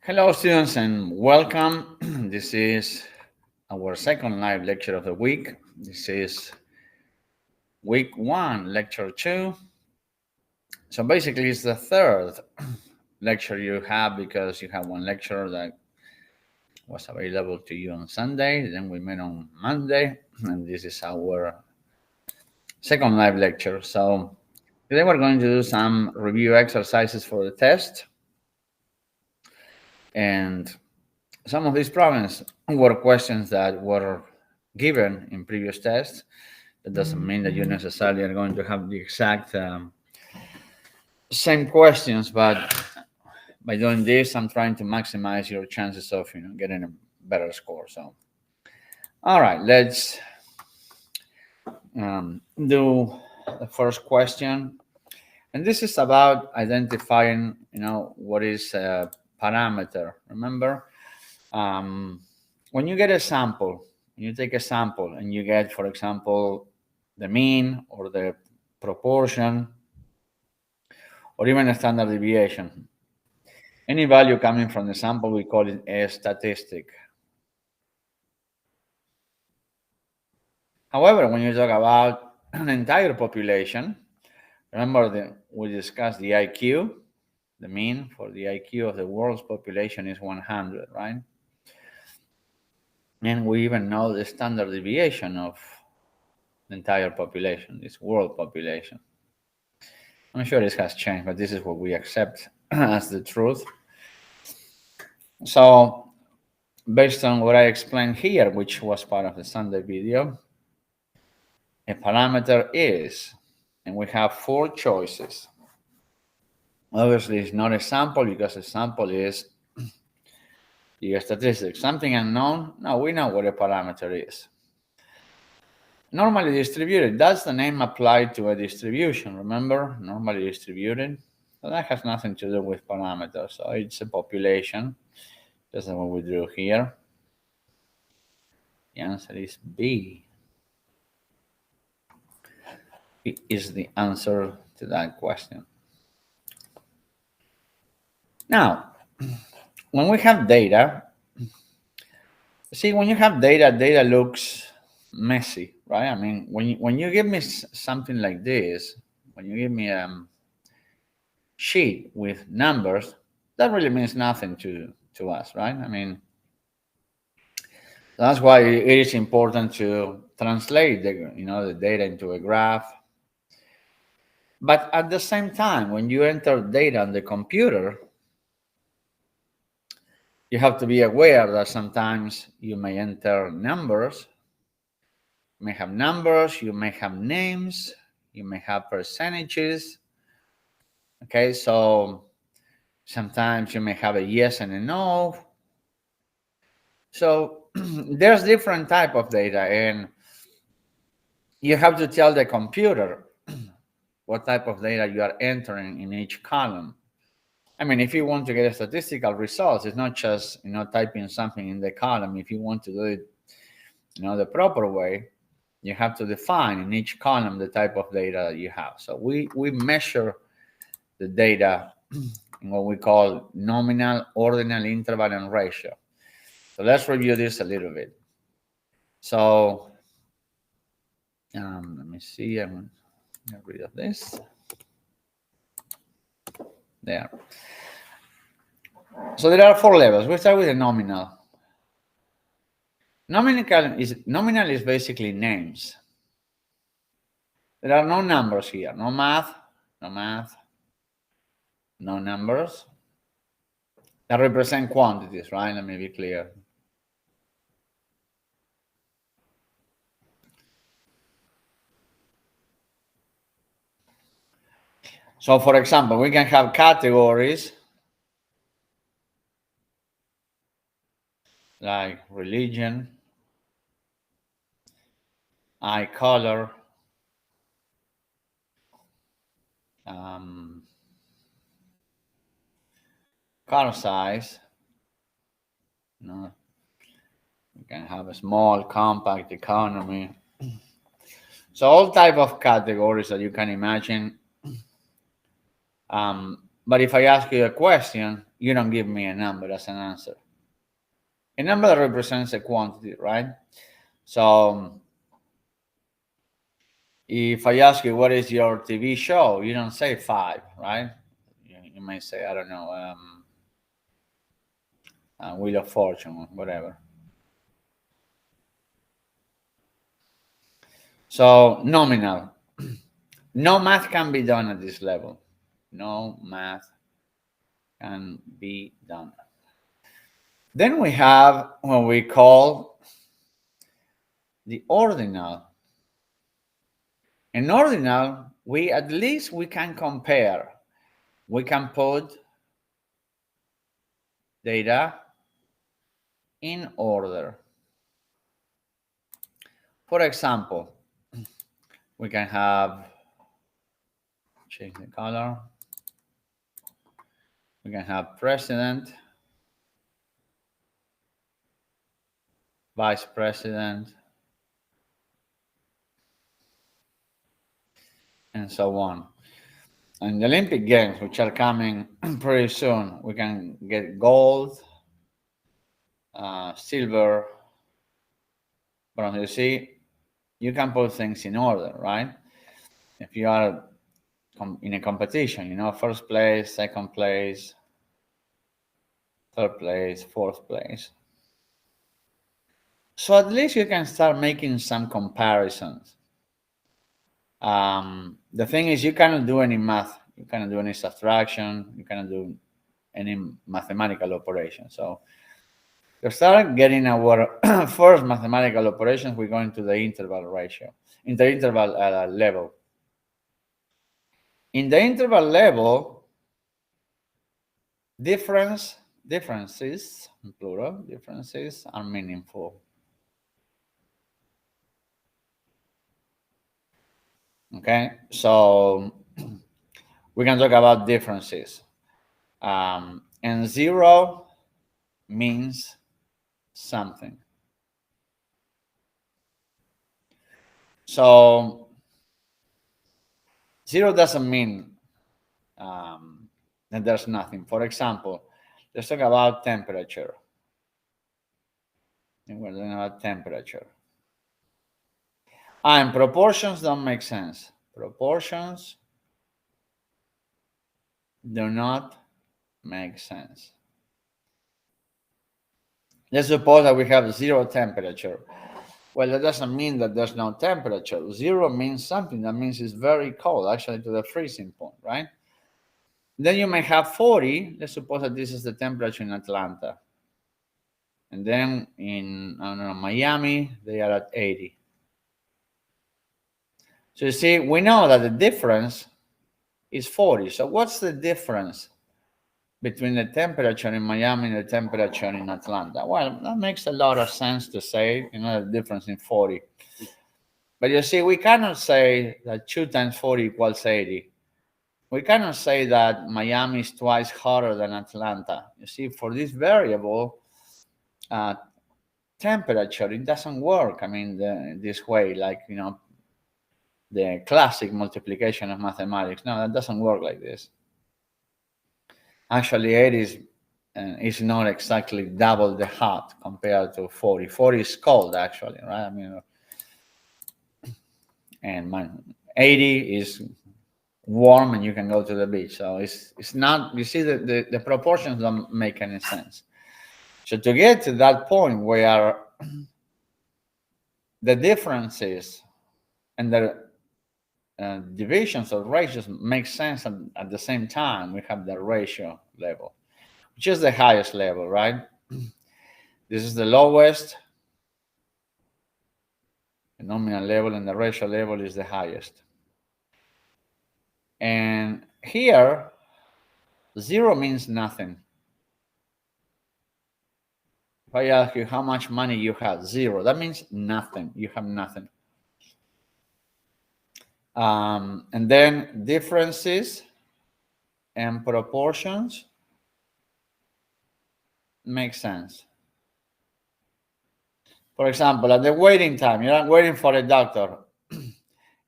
Hello, students, and welcome. This is our second live lecture of the week. This is week 1, lecture 2. So basically, it's the third lecture you have because you have one lecture that was available to you on Sunday. Then we met on Monday, and this is our second live lecture. So today we're going to do some review exercises for the test. And some of these problems were questions that were given in previous tests. That doesn't mean that you necessarily are going to have the exact same questions, but by doing this, I'm trying to maximize your chances of getting a better score. So, all right, let's do the first question, and this is about identifying, what is a parameter. Remember, when you get a sample, you take a sample and you get, for example, the mean or the proportion or even a standard deviation. Any value coming from the sample, we call it a statistic. However, when you talk about an entire population, remember that we discussed the IQ. The mean for the IQ of the world's population is 100, right? And we even know the standard deviation of the entire population, this world population. I'm sure this has changed, but this is what we accept as the truth. So, based on what I explained here, which was part of the Sunday video, a parameter is, and we have 4 choices. Obviously, it's not a sample because a sample is the statistic. Something unknown? No, we know what a parameter is. Normally distributed, does the name apply to a distribution? Remember, normally distributed. So that has nothing to do with parameters. So it's a population. That's what we drew here. The answer is B. B is the answer to that question. Now, when we have data, see, when you have data looks messy, right? I mean, when you give me something like this, when you give me a sheet with numbers, that really means nothing to us, right? I mean, that's why it is important to translate the data into a graph. But at the same time, when you enter data on the computer, you have to be aware that sometimes you may enter numbers. You may have numbers, you may have names, you may have percentages. Okay, so sometimes you may have a yes and a no. So there's different type of data, and you have to tell the computer what type of data you are entering in each column. I mean, if you want to get a statistical results, it's not just typing something in the column. If you want to do it the proper way, you have to define in each column the type of data that you have. So we measure the data in what we call nominal, ordinal, interval, and ratio. So let's review this a little bit. So let me see. I'm going to get rid of this. There. So there are 4 levels. We start with the nominal. Nominal is basically names. There are no numbers here. No math, no numbers. That represent quantities, right? Let me be clear. So, for example, we can have categories like religion, eye color, car size. We can have a small, compact economy. So all type of categories that you can imagine. But if I ask you a question, you don't give me a number as an answer. A number represents a quantity, right? So if I ask you what is your TV show, you don't say 5, right? You may say, I don't know, Wheel of Fortune or whatever. So nominal. No math can be done at this level. No math can be done. Then we have what we call the ordinal. In ordinal, at least we can compare. We can put data in order. For example, we can have, change the color. We can have president, vice president, and so on. And the Olympic Games, which are coming pretty soon, we can get gold, silver, bronze. You see, you can put things in order, right? If you are in a competition, you know, first place, second place, third place, fourth place. So at least you can start making some comparisons. The thing is, you cannot do any math. You cannot do any subtraction. You cannot do any mathematical operation. So to start getting our first mathematical operations, we're going to the interval ratio, in the interval level. In the interval level, differences, in plural, differences are meaningful. Okay, so we can talk about differences. And 0 means something. So 0 doesn't mean that there's nothing. For example, let's talk about temperature. And we're talking about temperature. And proportions don't make sense. Proportions do not make sense. Let's suppose that we have 0 temperature. Well, that doesn't mean that there's no temperature. 0 means something. That means it's very cold, actually to the freezing point, right? Then you may have 40. Let's suppose that this is the temperature in Atlanta. And then in, I don't know, Miami, they are at 80. So you see, we know that the difference is 40. So what's the difference between the temperature in Miami and the temperature in Atlanta? Well, that makes a lot of sense to say, you know, the difference in 40. But you see, we cannot say that 2 times 40 equals 80. We cannot say that Miami is twice hotter than Atlanta. You see, for this variable, temperature, it doesn't work. I mean, this way, like, you know, the classic multiplication of mathematics. No, that doesn't work like this. Actually, 80 is not exactly double the hot compared to 40. 40 is cold, actually, right? I mean, and 80 is warm and you can go to the beach. So it's not, you see, the proportions don't make any sense. So to get to that point where the differences and the divisions or ratios make sense at the same time, we have the ratio level, which is the highest level, right? This is the lowest, the nominal level, and the ratio level is the highest. And here, 0 means nothing. If I ask you how much money you have, 0, that means nothing. You have nothing. And then differences and proportions make sense. For example, at the waiting time, you're not waiting for a doctor,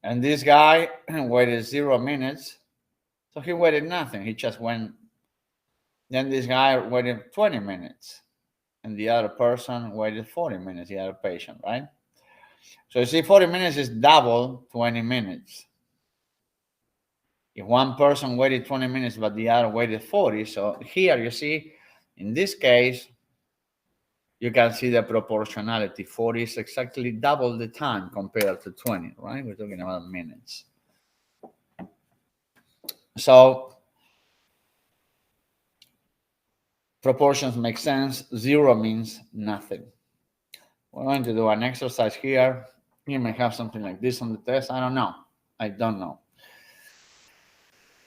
and this guy waited 0 minutes, so he waited nothing. He just went Then this guy waited 20 minutes, and the other person waited 40 minutes, the other patient, right? So you see, 40 minutes is double 20 minutes. If one person waited 20 minutes, but the other waited 40, so here you see, in this case, you can see the proportionality. 40 is exactly double the time compared to 20, right? We're talking about minutes. So proportions make sense. 0 means nothing. We're going to do an exercise here. You may have something like this on the test. I don't know. I don't know.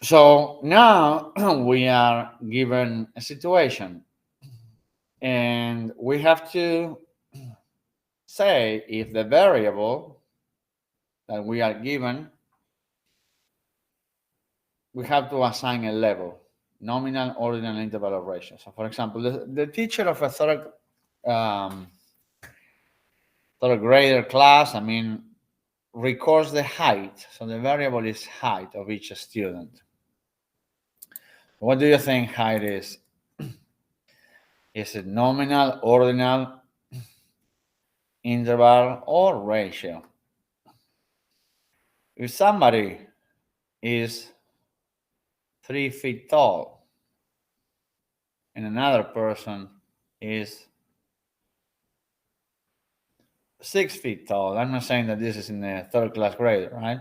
So now we are given a situation, and we have to say if the variable that we are given, we have to assign a level, nominal, ordinal, interval, or ratio. So for example, the teacher of a third grader class, records the height. So the variable is height of each student. What do you think height is? Is it nominal, ordinal, interval, or ratio? If somebody is 3 feet tall and another person is 6 feet tall, I'm not saying that this is in a third class grade, right?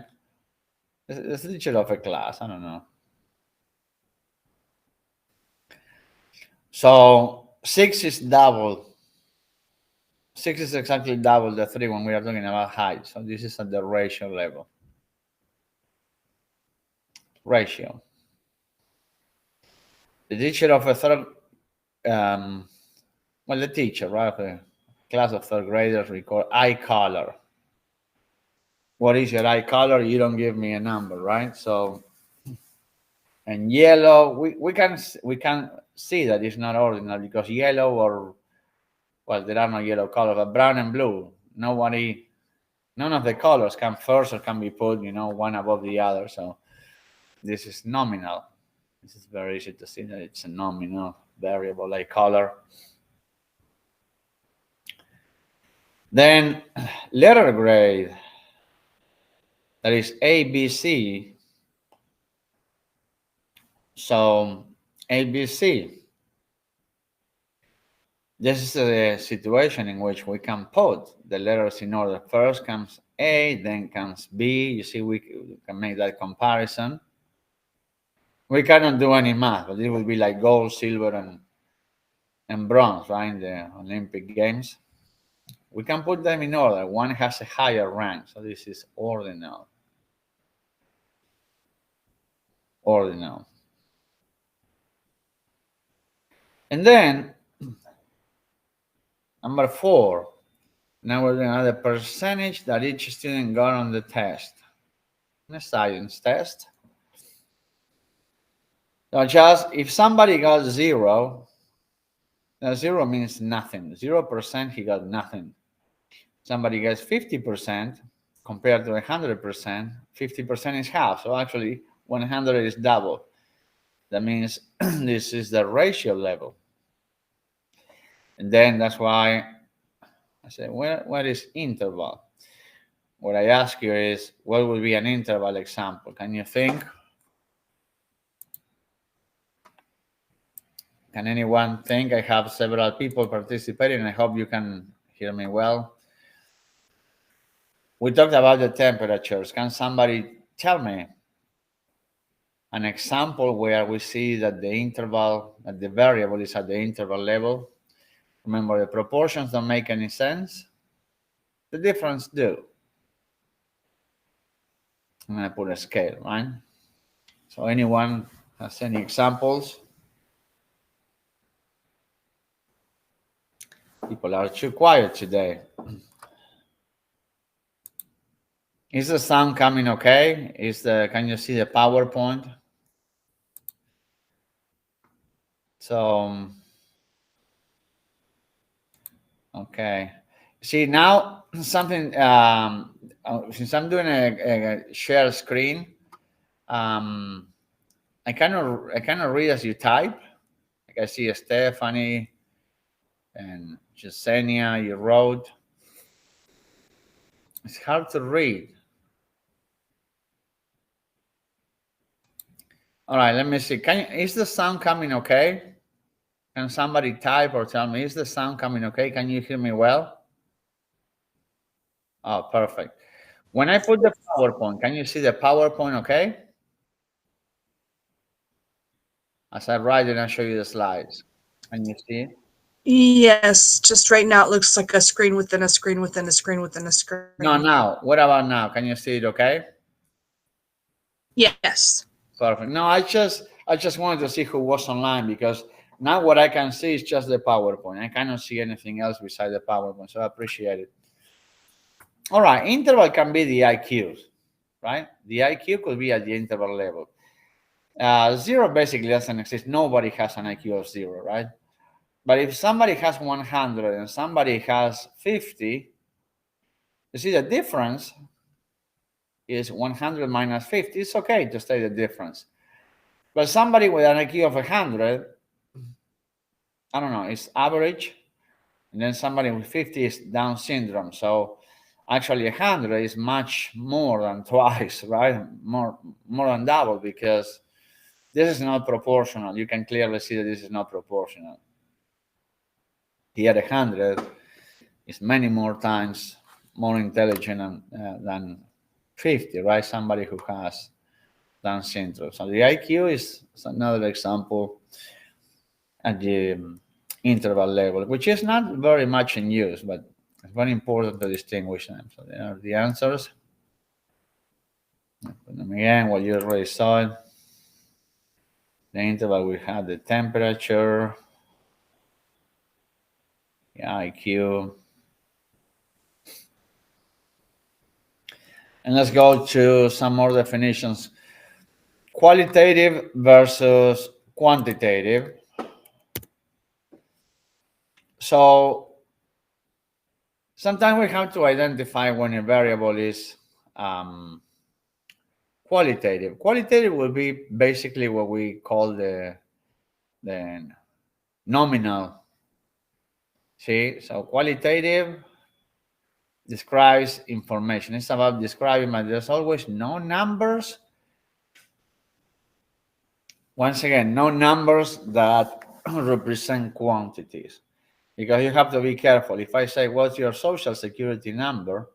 It's the teacher of a class, I don't know. So 6 is double. 6 is exactly double the 3 when we are talking about height. So this is at the ratio level. Ratio. The teacher of a third, the teacher, right? A class of third graders record eye color. What is your eye color? You don't give me a number, right? So, and yellow, we can see that it's not ordinal because yellow or, well, there are no yellow colors, but brown and blue, none of the colors come first or can be put, one above the other. So this is nominal. This is very easy to see that it's a nominal variable like color. Then letter grade, that is ABC. So ABC, this is a situation in which we can put the letters in order. First comes A, then comes B. You see, we can make that comparison. We cannot do any math, but it would be like gold, silver, and bronze, right, in the Olympic Games. We can put them in order. One has a higher rank, so this is ordinal. Ordinal. And then, number 4, now we're doing the percentage that each student got on the test. In a science test. So just if somebody got 0, now 0 means nothing. 0%, he got nothing. Somebody gets 50% compared to 100%. 50% is half. So actually, 100 is double. That means this is the ratio level. And then that's why I say, what is interval? What I ask you is, what would be an interval example? Can you think? Can anyone think? I have several people participating. I hope you can hear me well. We talked about the temperatures. Can somebody tell me an example where we see that the interval, that the variable is at the interval level? Remember, the proportions don't make any sense. The difference do. I'm going to put a scale, right? So anyone has any examples? People are too quiet today. Is the sound coming okay? Can you see the PowerPoint? So, okay. See now something, since I'm doing a share screen, I cannot read as you type. Like I see Stephanie and Jasenia, you wrote. It's hard to read. All right, let me see. Is the sound coming okay? Can somebody type or tell me, is the sound coming okay? Can you hear me well? Oh, perfect. When I put the PowerPoint, can you see the PowerPoint okay? As I write it and show you the slides. Can you see? Yes, just right now it looks like a screen within a screen within a screen within a screen. No, now. What about now? Can you see it okay? Yes. Perfect. No, I just wanted to see who was online, because now what I can see is just the PowerPoint. I cannot see anything else besides the PowerPoint, so I appreciate it. All right, interval can be the IQs, right? The IQ could be at the interval level. Zero basically doesn't exist. Nobody has an IQ of zero, right? But if somebody has 100 and somebody has 50, you see the difference is 100 minus 50. It's okay to state the difference. But somebody with an IQ of 100, I don't know, it's average. And then somebody with 50 is Down syndrome. So actually 100 is much more than twice, right? More than double, because this is not proportional. You can clearly see that this is not proportional. Here 100 is many more times more intelligent than 50, right? Somebody who has Down syndrome. So the IQ is another example at the interval level, which is not very much in use, but it's very important to distinguish them. So there are the answers. I'll put them again, what you already saw it. The interval, we have the temperature, the IQ. And let's go to some more definitions. Qualitative versus quantitative. So sometimes we have to identify when a variable is qualitative. Qualitative will be basically what we call the nominal. See, so qualitative describes information. It's about describing, but there's always no numbers. Once again, no numbers that represent quantities, because you have to be careful. If I say, what's your social security number?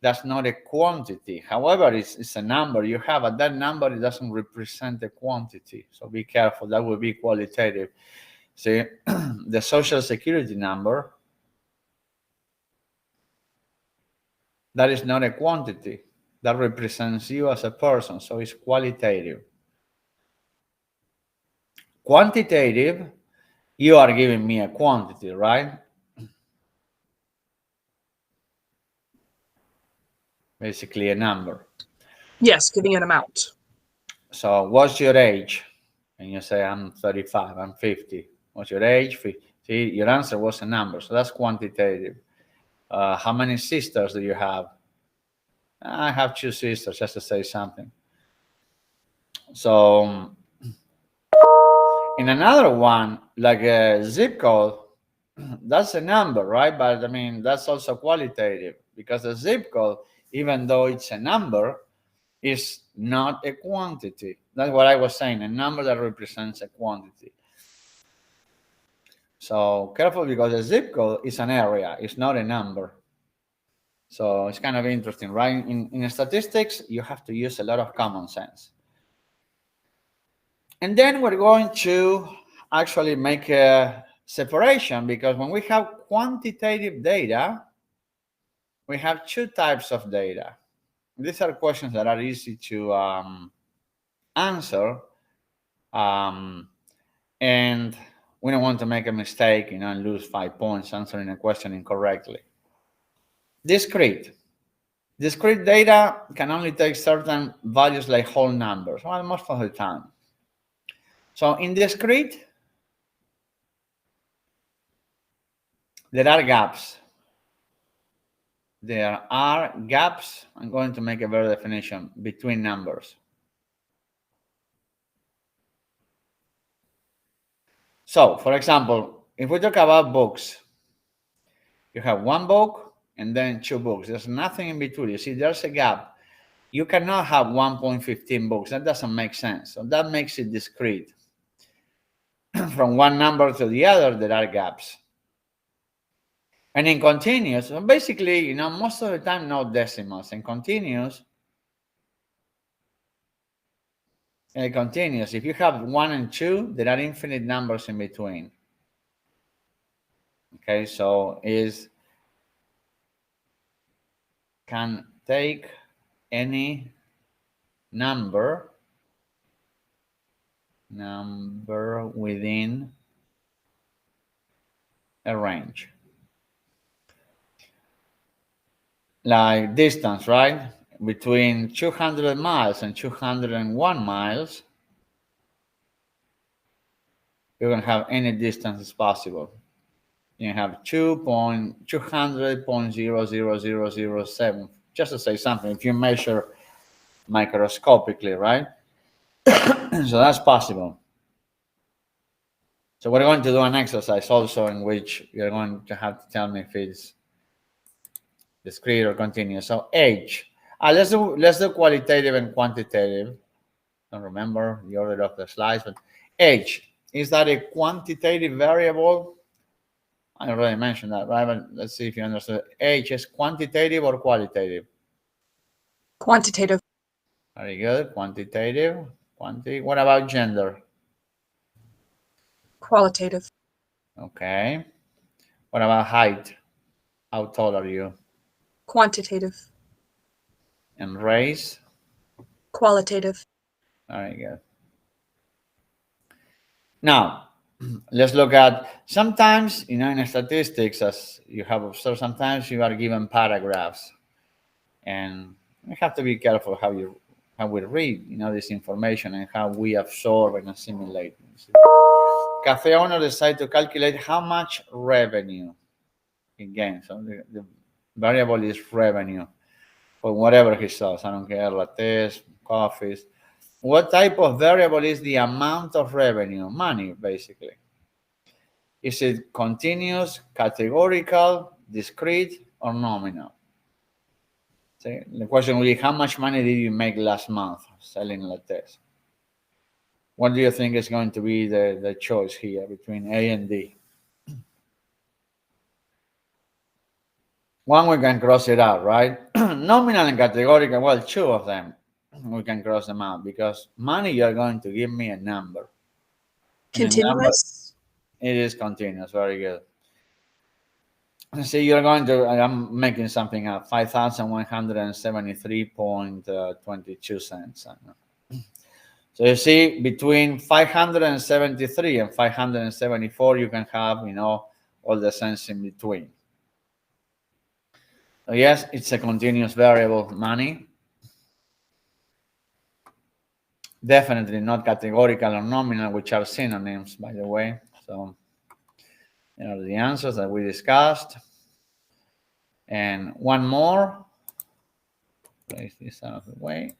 That's not a quantity. However, it's a number you have, and that number, it doesn't represent a quantity. So be careful. That will be qualitative. See, the social security number, that is not a quantity. That represents you as a person. So it's qualitative. Quantitative, you are giving me a quantity, right? Basically a number. Yes, giving an amount. So what's your age? And you say, I'm 35, I'm 50. What's your age? 50. See, your answer was a number. So that's quantitative. How many sisters do you have? I have 2 sisters, just to say something. So in another one, like a zip code, that's a number, right? But I mean, that's also qualitative, because a zip code, even though it's a number, is not a quantity. That's what I was saying, a number that represents a quantity. So careful, because a zip code is an area, it's not a number. So it's kind of interesting, right? In statistics, you have to use a lot of common sense. And then we're going to actually make a separation, because when we have quantitative data, we have 2 types of data. These are questions that are easy to answer, and we don't want to make a mistake, and lose 5 points answering a question incorrectly. Discrete data can only take certain values, like whole numbers, well, most of the time. So in discrete, there are gaps. There are gaps. I'm going to make a better definition between numbers. So, for example, if we talk about books, you have one book and then two books. There's nothing in between. You see, there's a gap. You cannot have 1.15 books. That doesn't make sense. So that makes it discrete. From one number to the other, there are gaps. And in continuous, so basically, most of the time, no decimals. In continuous, if you have 1 and 2, there are infinite numbers in between. Okay, so can take any number within a range. Like distance, right? Between 200 miles and 201 miles, you can have any distance as possible. You have 200.000007, just to say something, if you measure microscopically, right? So that's possible. So we're going to do an exercise also in which you're going to have to tell me if it's discrete or continuous. So age. Let's do qualitative and quantitative. Don't remember the order of the slides, but age. Is that a quantitative variable? I already mentioned that, right? But let's see if you understood. Age is quantitative or qualitative? Quantitative. Very good. Quantitative. What about gender? Qualitative. Okay. What about height? How tall are you? Quantitative. And race? Qualitative. Very good. Now, let's look at sometimes, in statistics, as you have observed, sometimes you are given paragraphs, and we have to be careful how we read, this information and how we absorb and assimilate. Cafe owner decide to calculate how much revenue he gains. So the variable is revenue for whatever he sells. I don't care, lattes, coffees. What type of variable is the amount of revenue? Money, basically. Is it continuous, categorical, discrete, or nominal? See, the question will be, how much money did you make last month selling lattes? What do you think is going to be the choice here between A and D? One, we can cross it out, right? Nominal and categorical, well, two of them, we can cross them out because money, you're going to give me a number. And a number, Continuous. it is continuous, very good. See, you're going to, I'm making something up, 5,173.22 cents. So you see, between 573 and 574, you can have, all the cents in between. So yes, it's a continuous variable, money. Definitely not categorical or nominal, which are synonyms, by the way. So, the answers that we discussed. And one more. Place this out of the way.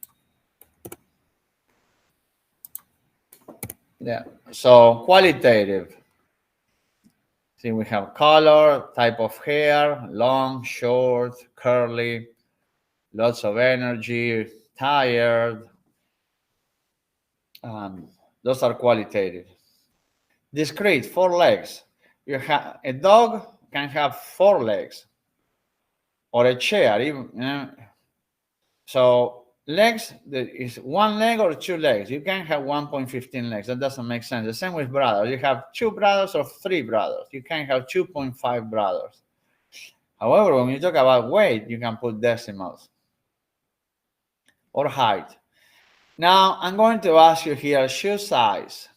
Yeah. So qualitative. See, we have color, type of hair, long, short, curly, lots of energy, tired. Those are qualitative. Discrete, 4 legs. You have a dog can have 4 legs, or a chair, even. So legs is 1 leg or 2 legs. You can have 1.15 legs. That doesn't make sense. The same with brothers. You have 2 brothers or 3 brothers. You can have 2.5 brothers. However, when you talk about weight, you can put decimals or height. Now, I'm going to ask you here, shoe size.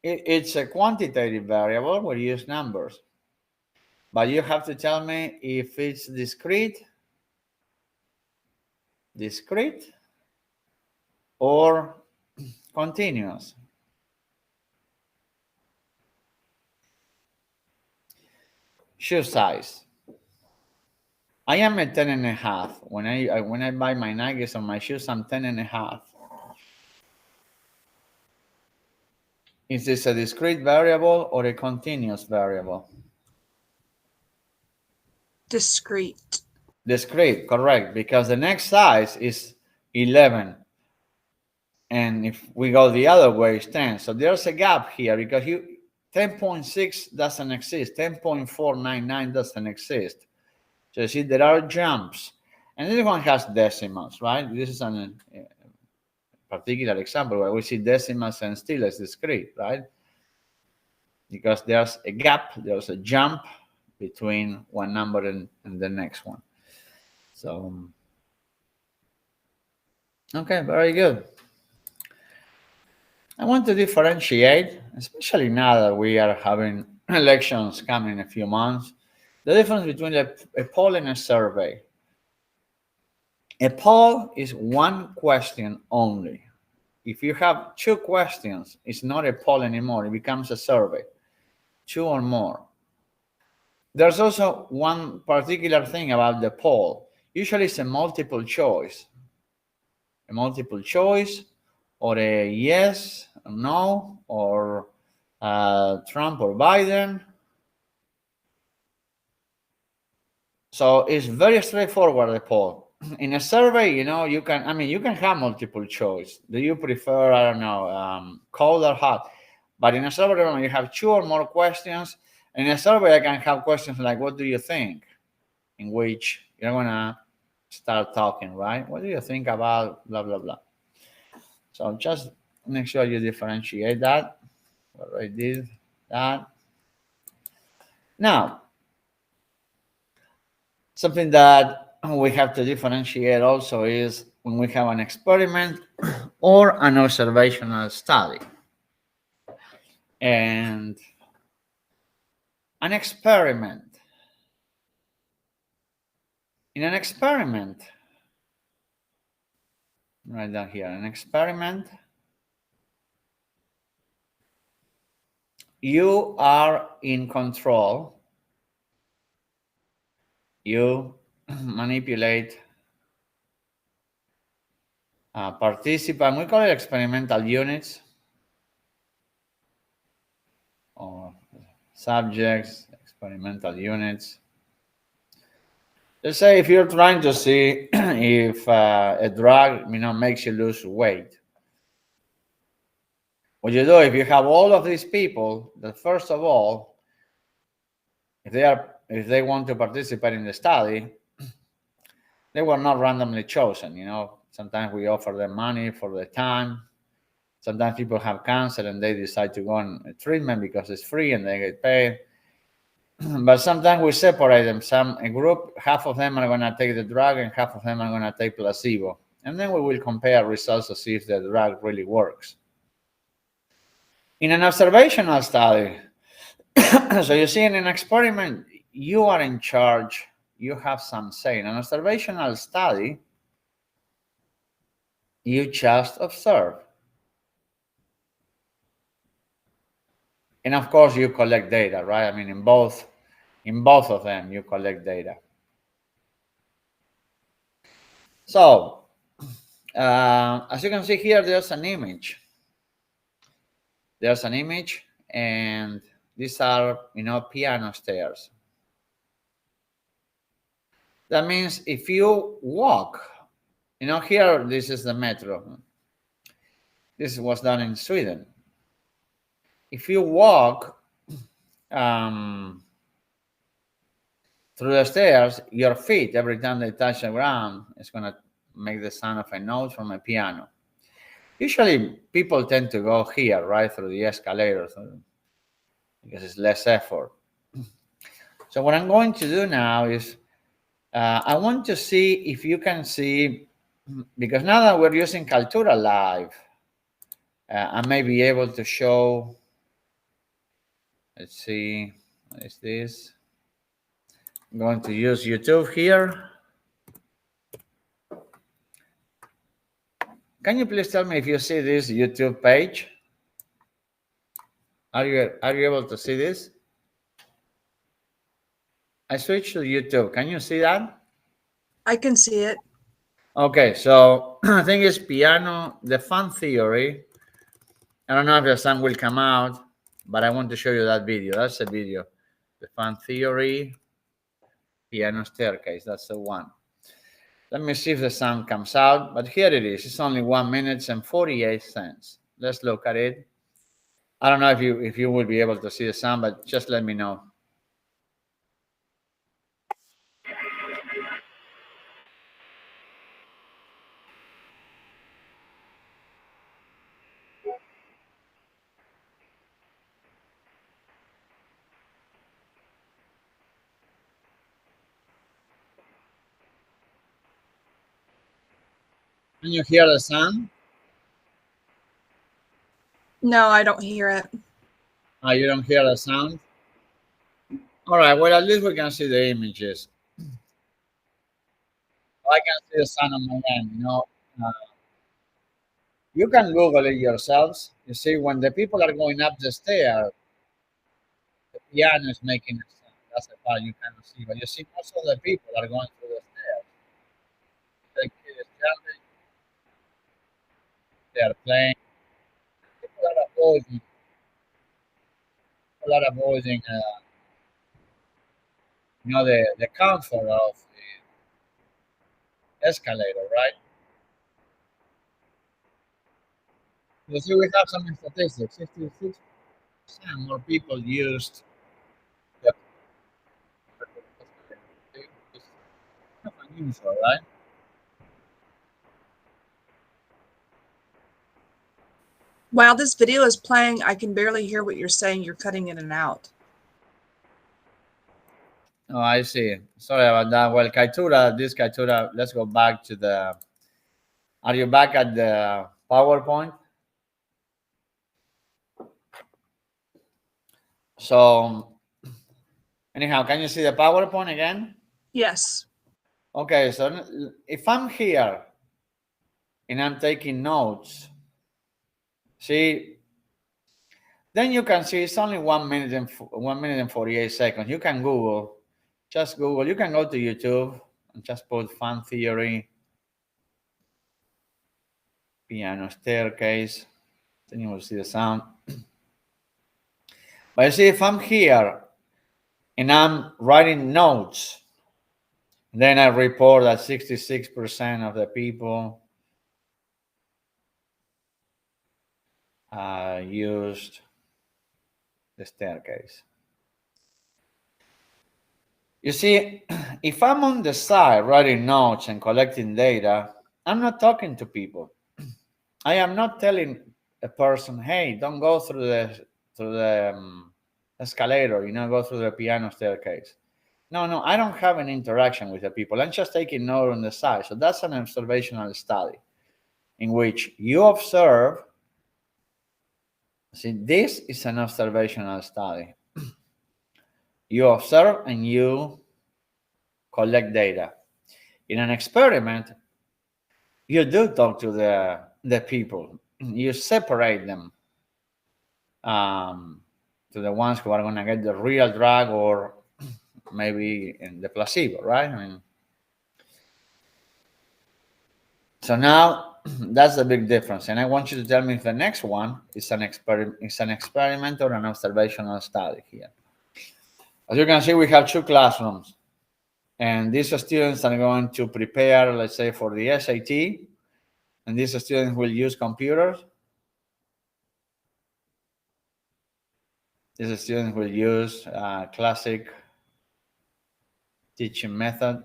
It's a quantitative variable. We use numbers. But you have to tell me if it's discrete, or continuous. Shoe size. I am a 10 and a half. When I buy my Nikes or my shoes, I'm 10 and a half. Is this a discrete variable or a continuous variable? Discrete. Discrete, correct, because the next size is 11. And if we go the other way, it's 10. So there's a gap here because 10.6 doesn't exist. 10.499 doesn't exist. So you see there are jumps. And this one has decimals, right? This is a particular example where we see decimals and still it's discrete, right? Because there's a gap, there's a jump between one number and the next one. So, okay, very good. I want to differentiate, especially now that we are having elections coming in a few months, the difference between a poll and a survey. A poll is one question only. If you have two questions, it's not a poll anymore, it becomes a survey, two or more. There's also one particular thing about the poll. Usually it's a multiple choice. A multiple choice, or a yes, no, or Trump or Biden. So it's very straightforward, the poll. In a survey, you know, you can have multiple choice. Do you prefer, I don't know, cold or hot? But in a survey, you have two or more questions. In a survey, I can have questions like, what do you think? In which you're going to start talking, right? What do you think about blah, blah, blah? So just make sure you differentiate that. What I did that. Now, something that we have to differentiate also is when we have an experiment or an observational study. And an experiment. In an experiment, right down here, an experiment, you are in control. You manipulate participants. We call it experimental units or subjects, experimental units. Let's say if you're trying to see if a drug, makes you lose weight. What you do, if you have all of these people, that first of all, if they want to participate in the study, they were not randomly chosen. Sometimes we offer them money for the time. Sometimes people have cancer and they decide to go on a treatment because it's free and they get paid. But sometimes we separate them. A group, half of them are going to take the drug and half of them are going to take placebo. And then we will compare results to see if the drug really works. In an observational study, so you see in an experiment, you are in charge, you have some say. In an observational study, you just observe. And of course, you collect data, right? In both of them, you collect data. So, as you can see here, there's an image. There's an image, and these are, piano stairs. That means if you walk, here, this is the metro. This was done in Sweden. If you walk through the stairs, your feet, every time they touch the ground, it's going to make the sound of a note from a piano. Usually, people tend to go here, right, through the escalators, because it's less effort. So what I'm going to do now is I want to see if you can see, because now that we're using Kaltura Live, I may be able to show, let's see, what is this? I'm going to use YouTube here. Can you please tell me if you see this YouTube page? Are you able to see this? I switched to YouTube. Can you see that? I can see it. Okay, so I think it's piano, the fun theory I don't know if the sun will come out, but I want to show you that video. That's the video. The fan theory, piano staircase. That's the one. Let me see if the sound comes out, but here it is. It's only 1 minute and 48 seconds. Let's look at it. I don't know if you will be able to see the sound, but just let me know. Can you hear the sound? No, I don't hear it. Oh, you don't hear the sound? All right, well, at least we can see the images. I can see the sound on my end, you can Google it yourselves. You see, when the people are going up the stair, the piano is making a sound. That's the part you cannot see. But you see, most of the people are going through the stairs. The kid is jumping, they are playing. People are avoiding, the comfort of the escalator, right? You see, we have some statistics. 66% more people used the escalator. It's kind of unusual, right? While this video is playing, I can barely hear what you're saying. You're cutting in and out. Oh, I see. Sorry about that. Well, Kaitura, let's go back to the. Are you back at the PowerPoint? So, anyhow, can you see the PowerPoint again? Yes. Okay, so if I'm here and I'm taking notes, see, then you can see it's only 1 minute and 48 seconds. You can just Google. You can go to YouTube and just put fan theory, piano staircase. Then you will see the sound. But you see, if I'm here and I'm writing notes, then I report that 66% of the people used the staircase. You see, if I'm on the side writing notes and collecting data, I'm not talking to people. I am not telling a person, hey, don't go through the escalator, go through the piano staircase. No, I don't have an interaction with the people. I'm just taking note on the side. So that's an observational study in which you observe. See, this is an observational study. You observe and you collect data. In an experiment, you do talk to the people. You separate them to the ones who are going to get the real drug or maybe in the placebo, right? I mean, so now that's the big difference. And I want you to tell me if the next one is an experiment or an observational study here. As you can see, we have two classrooms. And these students are going to prepare, let's say, for the SAT. And these students will use computers. These students will use classic teaching method.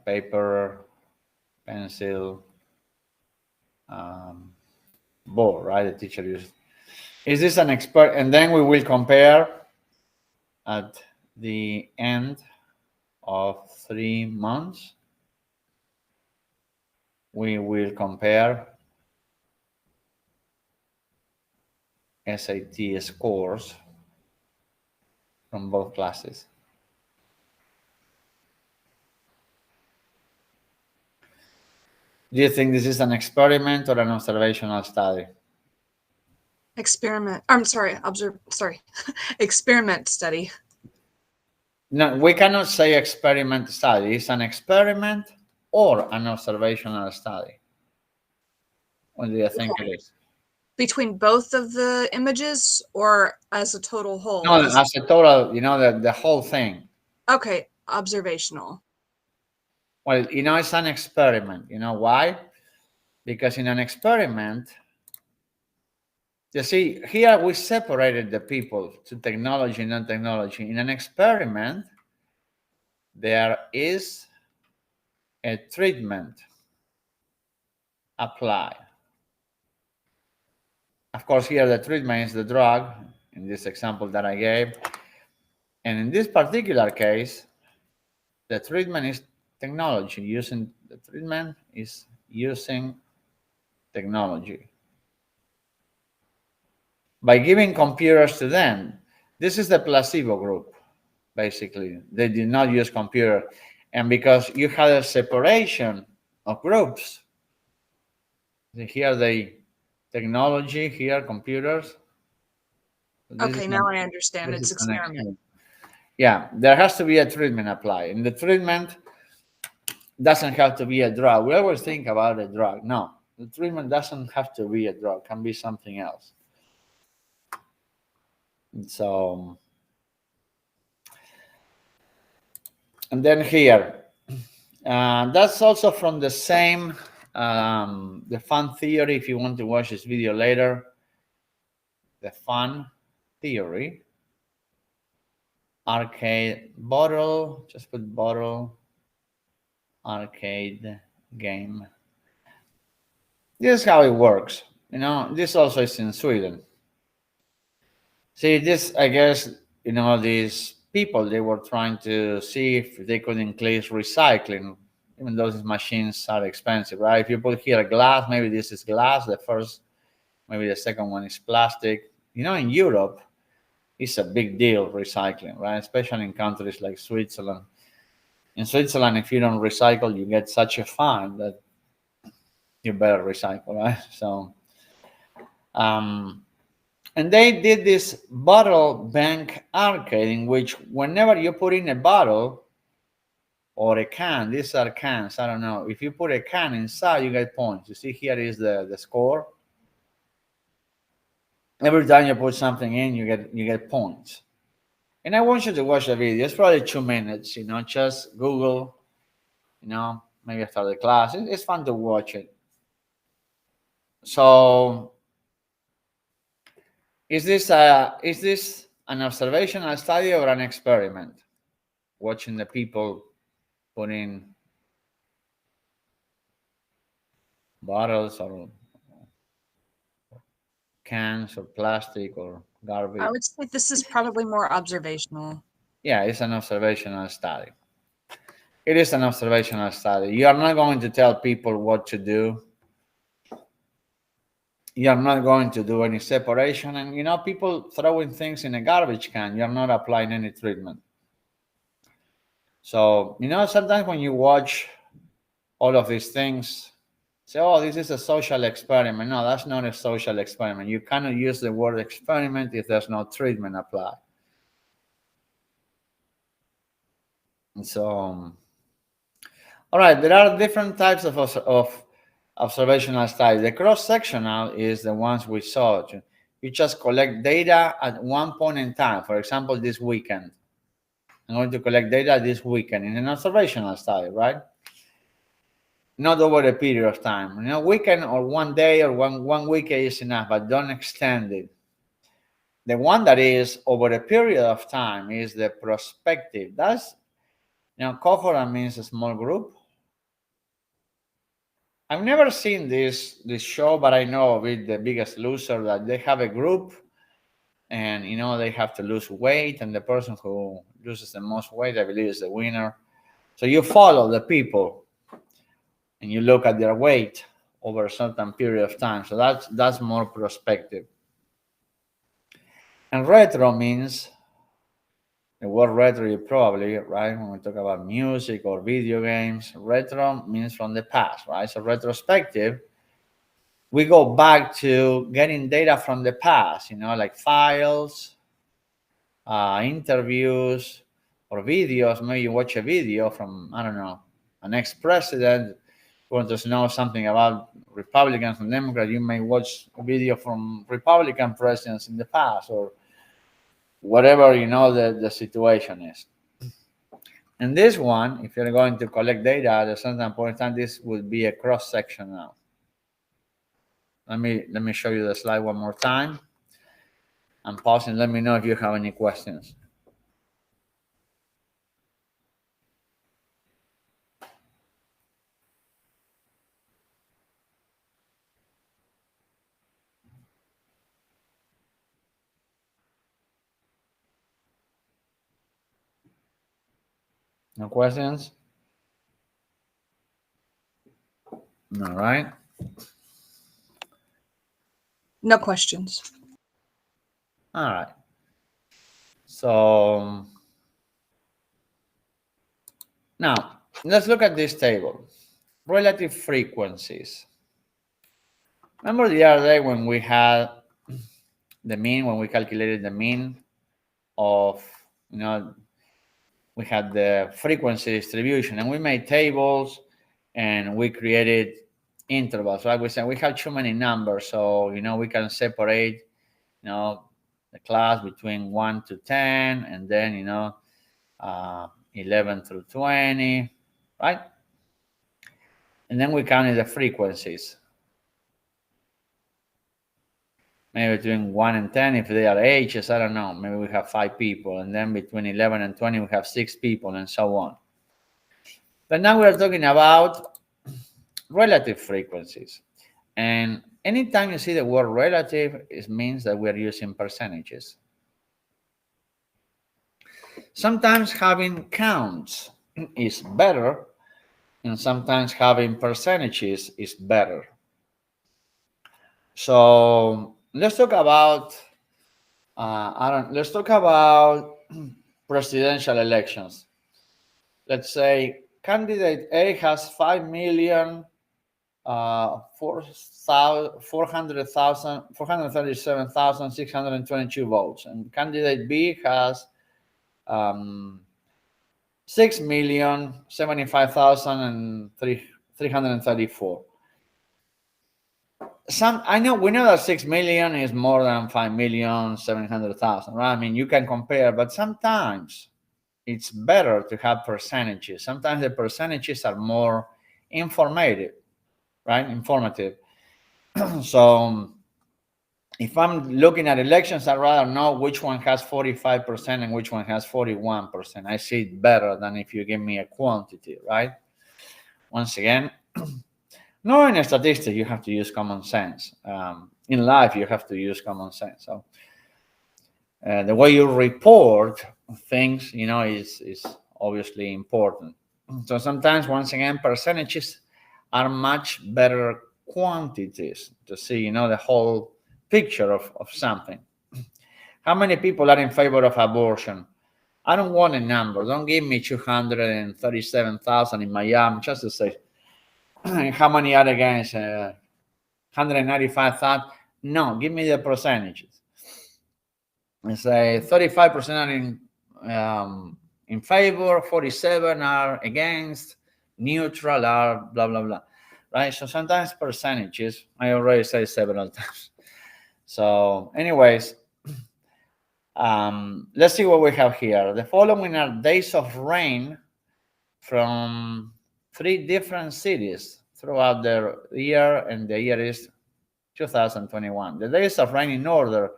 Paper, pencil, board, right? The teacher uses. Is this an expert? And then we will compare at the end of 3 months. We will compare SAT scores from both classes. Do you think this is an experiment or an observational study? Experiment. I'm sorry. Experiment study. No, we cannot say experiment study. It's an experiment or an observational study? What do you think it is? Between both of the images or as a total whole? No, as a total, the whole thing. Okay, observational. Well, it's an experiment. You know why? Because in an experiment, you see, here we separated the people to technology and non-technology. In an experiment, there is a treatment applied. Of course, here the treatment is the drug, in this example that I gave. And in this particular case, the treatment is technology. The treatment is using technology. By giving computers to them, this is the placebo group, basically. They did not use computer. And because you had a separation of groups, here the technology, here computers. Okay, now I understand. It's This is an experiment. Yeah, there has to be a treatment applied. And the treatment doesn't have to be a drug. We always think about a drug. No, the treatment doesn't have to be a drug. It can be something else. So, and then here, that's also from the same, the fun theory. If you want to watch this video later, the fun theory, arcade bottle, just put bottle, arcade game. This is how it works. This also is in Sweden. See, this, I guess, these people, they were trying to see if they could increase recycling, even though these machines are expensive, right? If you put here a glass, maybe this is glass, the first, maybe the second one is plastic. In Europe, it's a big deal, recycling, right? Especially in countries like Switzerland. In Switzerland, if you don't recycle, you get such a fine that you better recycle, right? So, and they did this bottle bank arcade in which whenever you put in a bottle or a can, these are cans, I don't know, if you put a can inside, you get points. You see here is the score. Every time you put something in, you get points. And I want you to watch the video. It's probably 2 minutes, just Google, maybe after the class. It's fun to watch it. So is this an observational study or an experiment? Watching the people put in bottles or cans or plastic or garbage. I would say this is probably more observational. Yeah, it's an observational study. It is an observational study. You are not going to tell people what to do. You are not going to do any separation. And, people throwing things in a garbage can, you're not applying any treatment. So, sometimes when you watch all of these things, say, oh, this is a social experiment. No, that's not a social experiment. You cannot use the word experiment if there's no treatment applied. And so, all right, there are different types of observational studies. The cross-sectional is the ones we saw. You just collect data at one point in time. For example, this weekend. I'm going to collect data this weekend in an observational study, right? Not over a period of time. Weekend or one day or one week is enough, but don't extend it. The one that is over a period of time is the prospective. That's, cohort means a small group. I've never seen this show, but I know of it, The Biggest Loser, that they have a group and, they have to lose weight, and the person who loses the most weight, I believe, is the winner. So you follow the people and you look at their weight over a certain period of time. So that's more prospective. And retro means, the word retro, you probably, right, when we talk about music or video games, retro means from the past, right? So retrospective, we go back to getting data from the past, like files, interviews, or videos. Maybe you watch a video from, I don't know, an ex-president, want to know something about Republicans and Democrats, you may watch a video from Republican presidents in the past, or whatever the situation is. And this one, if you're going to collect data at a certain point in time, this would be a cross section now. Let me show you the slide one more time. I'm pausing. Let me know if you have any questions. No questions? All right. No questions. All right. So now let's look at this table. Relative frequencies. Remember the other day when we had the mean, when we calculated the mean of, we had the frequency distribution, and we made tables and we created intervals, right? We said we have too many numbers, so we can separate the class between 1 to 10, and then 11 through 20, right? And then we counted the frequencies, maybe between 1 and 10 if they are ages, I don't know, maybe we have 5 people, and then between 11 and 20 we have 6 people, and so on. But now we're talking about relative frequencies. And anytime you see the word relative, it means that we're using percentages. Sometimes having counts is better, and sometimes having percentages is better. So let's talk about let's talk about presidential elections. Let's say candidate A has 437,622 votes, and candidate B has 6,075,334. We know that 6 million is more than 5,700,000, right? I mean, you can compare, but sometimes it's better to have percentages. Sometimes the percentages are more informative, right? Informative. So if I'm looking at elections, I'd rather know which one has 45% and which one has 41%. I see it better than if you give me a quantity, right? Once again, knowing a statistic, you have to use common sense. In life, you have to use common sense. So the way you report things, is obviously important. So sometimes, once again, percentages are much better quantities to see, the whole picture of something. How many people are in favor of abortion? I don't want a number. Don't give me 237,000 in Miami, just to say. How many are against? 195,000? No, give me the percentages. I say 35% are in favor, 47 are against, neutral are blah, blah, blah. Right? So sometimes percentages, I already said several times. So anyways, let's see what we have here. The following are days of rain from 3 different cities throughout the year, and the year is 2021. The days of rain in order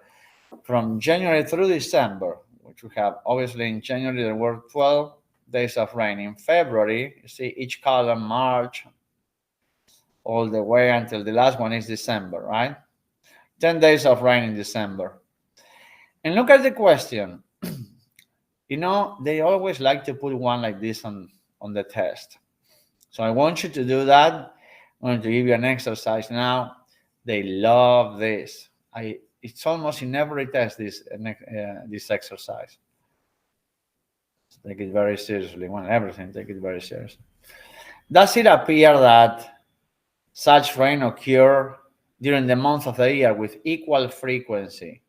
from January through December, which we have obviously in January there were 12 days of rain. In February, you see each column March all the way until the last one is December, right? 10 days of rain in December. And look at the question. They always like to put one like this on the test. So I want you to do that. I'm going to give you an exercise now. They love this. It's almost in every test, this exercise. Take it very seriously. Well, everything, take it very seriously. Does it appear that such rain occur during the month of the year with equal frequency?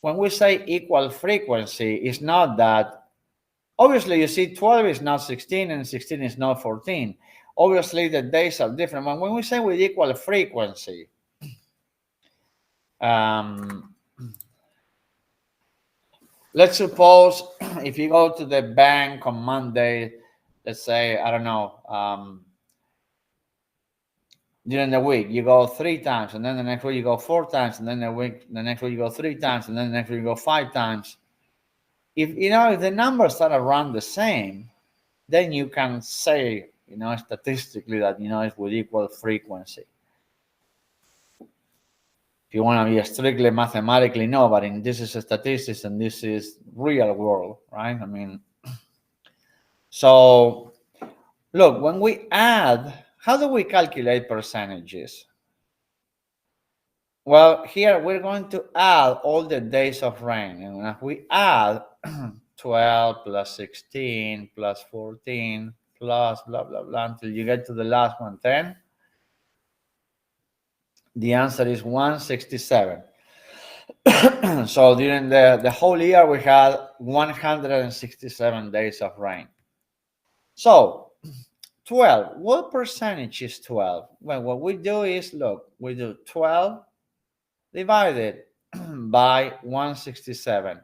When we say equal frequency, it's not that Obviously, you see 12 is not 16 and 16 is not 14. Obviously, the days are different. But when we say with equal frequency, let's suppose if you go to the bank on Monday, let's say, I don't know, during the week, you go 3 times, and then the next week you go 4 times, and then the next week you go 3 times, and then the next week you go 5 times. If the numbers are around the same, then you can say, statistically that it's with equal frequency. If you want to be strictly mathematically, no, but this is statistics and this is real world, right? I mean, so look, when we add, how do we calculate percentages? Well, here we're going to add all the days of rain. And if we add 12 plus 16 plus 14 plus blah, blah, blah, until you get to the last one, 10, the answer is 167. So during the whole year, we had 167 days of rain. So 12, what percentage is 12? Well, what we do is, look, we do 12 divided by 167.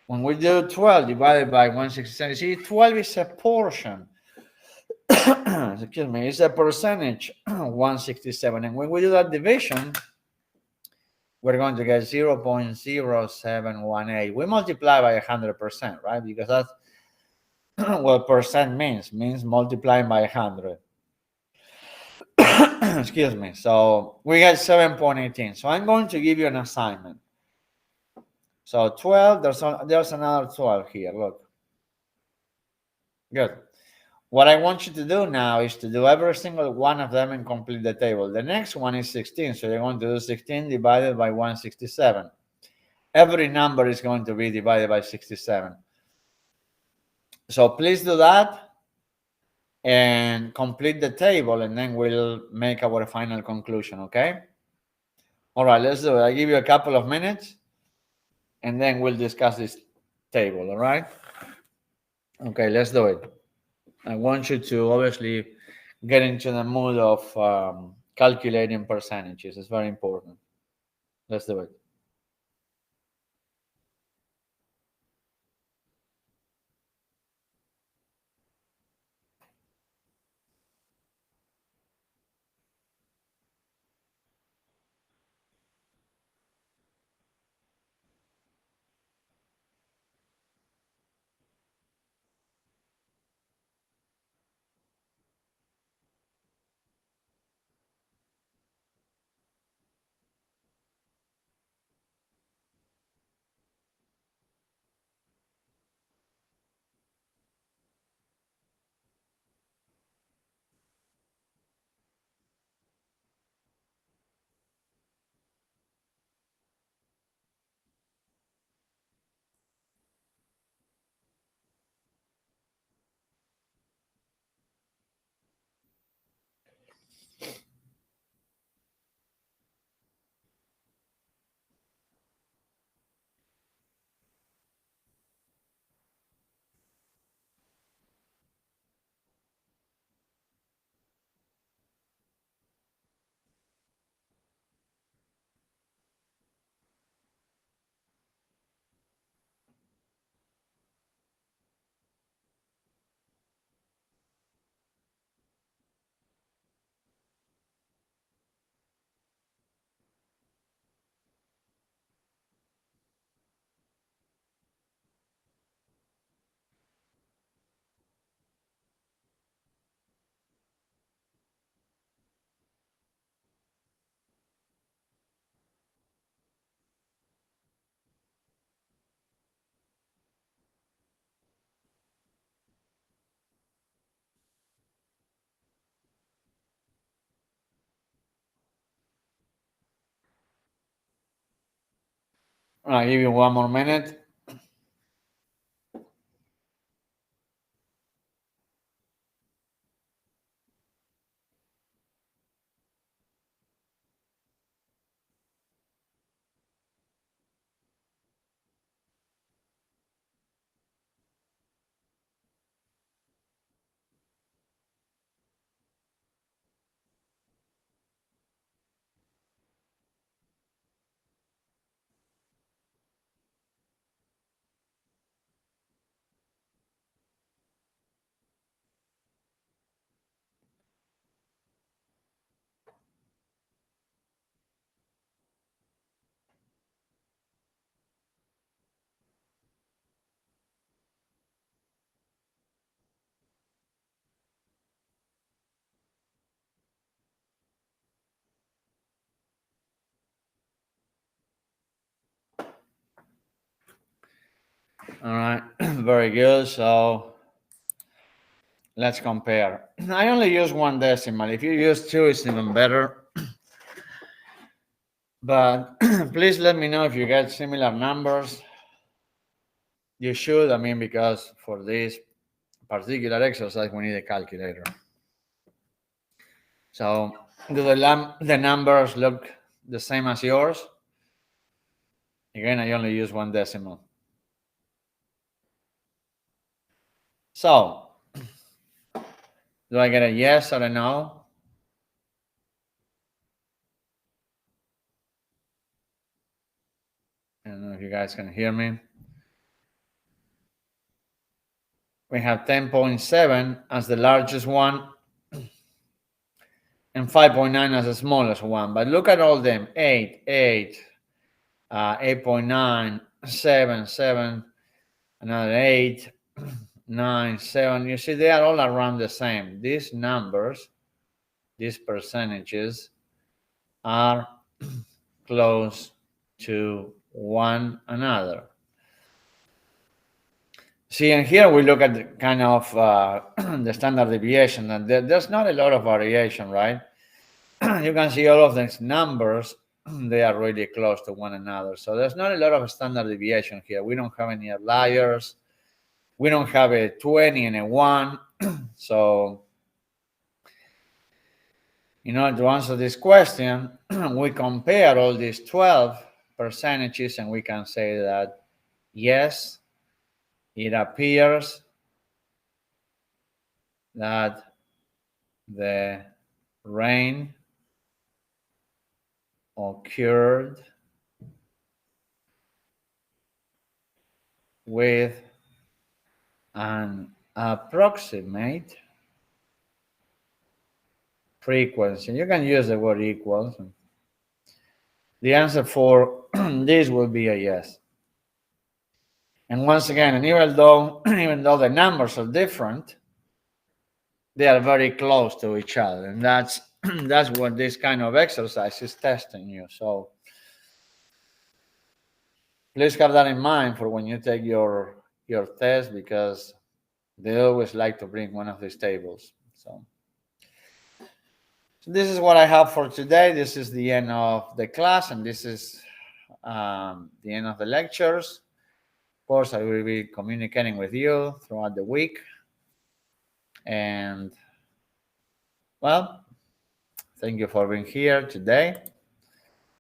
When we do 12 divided by 167, see, 12 is a portion. Excuse me, it's a percentage, 167. And when we do that division, we're going to get 0.0718. We multiply by 100%, right? Because that's what percent means multiplying by 100. Excuse me. So we get 7.18. So I'm going to give you an assignment. So 12, there's another 12 here. Look. Good. What I want you to do now is to do every single one of them and complete the table. The next one is 16. So you're going to do 16 divided by 167. Every number is going to be divided by 67. So please do that and complete the table, and then we'll make our final conclusion, okay? All right, let's do it. I'll give you a couple of minutes, and then we'll discuss this table, all right? Okay, let's do it. I want you to obviously get into the mood of calculating percentages. It's very important. Let's do it. I'll give you one more minute. All right, very good. So let's compare. I only use one decimal. If you use two, it's even better. But please let me know if you get similar numbers. You should, I mean, because for this particular exercise, we need a calculator. So do the numbers look the same as yours? Again, I only use one decimal. So do I get a yes or a no? I don't know if you guys can hear me. We have 10.7 as the largest one and 5.9 as the smallest one. But look at all them: 8, 8, 8.9, 7, 7, another 8, 9, 7. You see, they are all around the same. These numbers, these percentages, are close to one another. See, and here we look at the kind of the standard deviation, and there's not a lot of variation, right? You can see all of these numbers, they are really close to one another. So there's not a lot of standard deviation here. We don't have any outliers. We don't have a 20 and a 1. So, in order to answer this question, we compare all these 12 percentages and we can say that, yes, it appears that the rain occurred with an approximate frequency. You can use the word equals. The answer for this will be a yes. And once again, and even though the numbers are different, they are very close to each other, and that's what this kind of exercise is testing you. So please have that in mind for when you take your test, because they always like to bring one of these tables. So this is what I have for today. This is the end of the class, and this is the end of the lectures. Of course, I will be communicating with you throughout the week. And, well, thank you for being here today.